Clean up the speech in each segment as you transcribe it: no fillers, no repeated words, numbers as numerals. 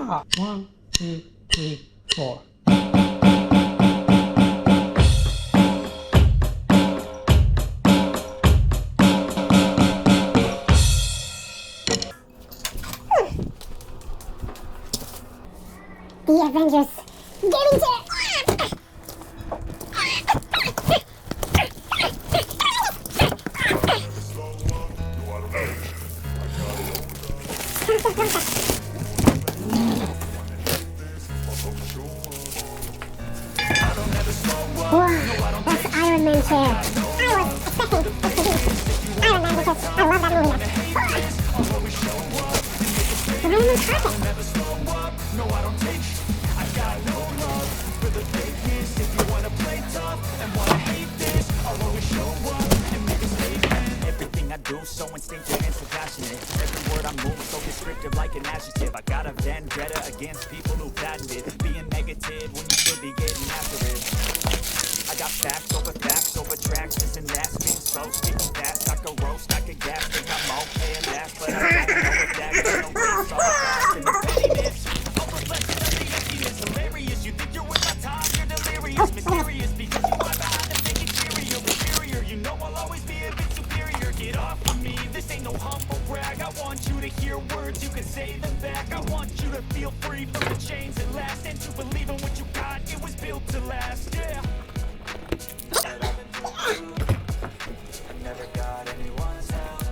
stop. 1, 2, 3, 4. The Avengers getting to Wow, that's Iron Man chair. I was expecting this to be Iron Man because I love that movie now. The room is perfect. Everything I do so instinctive and so passionate. Every word I move so descriptive like an adjective. I got a vendetta against people who patented being negative when you should be getting after it. I got facts over tracks, this and that. Spin slow, speaking fast, I could roast, I could gas. Think I'm okay at last, but I gotta know if that ain't no race. All fast and the pettiness, all reflection of the emptiness. Hilarious, you think you're with my time, you're delirious. Mysterious, because you are behind the fake exterior. Inferior, you know I'll always be a bit superior. Get off of me, this ain't no humble brag. I want you to hear words, you can say them back. I want you to feel free from the chains that last, and to believe in what you got, it was built to last, yeah. I never got anyone's help.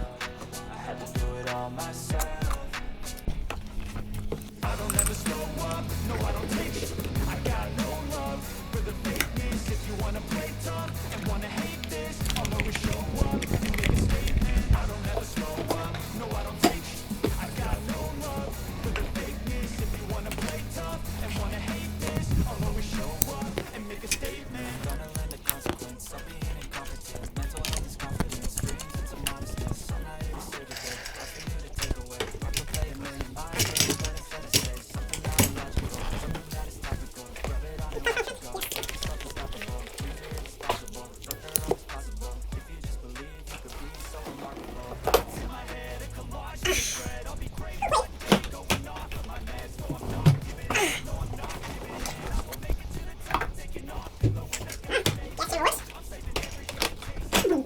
I had to do it all myself. I don't ever slow up, no I don't take it. I got no love for the fakeness. If you wanna play tough and wanna hate this, I'll always show up and make a statement. I don't ever slow up, no I don't take it. I got no love for the fakeness. If you wanna play tough and wanna hate this, I'll always show up and make a statement. Gonna learn the consequence of being incompetent. Mental health is confidence, dreams into modestness. I'm not here to save the day, I'm for you to take away. I could play a million minds, but instead of say something not illogical, something that is topical. Rub it on and watch it go. Make yourself unstoppable, dreams are irresponsible, but they're always possible. If you just believe, you could be so remarkable. It's in my head, a collage of regret. I'll be great one day, going off of my meds. No, I'm not giving in, no, I'm not giving in. I will make it to the top, taking off, blowing the pavement. That's your voice? I'm saving everything.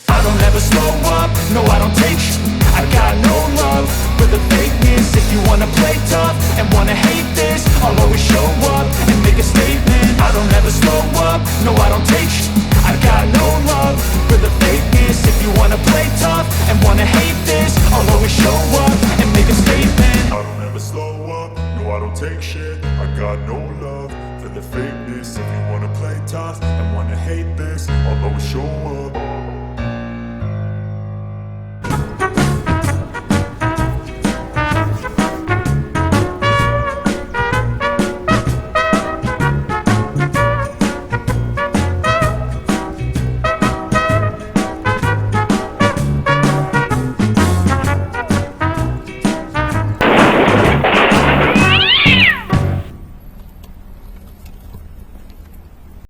I don't ever slow up, no I don't take shit. I got no love for the fakeness. If you wanna play tough and wanna hate this, I'll always show up and make a statement. I don't ever slow up, no I don't take shit. I got no love for the fakeness. If you wanna play tough and wanna hate this, I'll always show up and make a statement. I don't ever slow up, no I don't take shit. I got no love for the fakeness. If you wanna play tough and wanna hate this, I'll always show up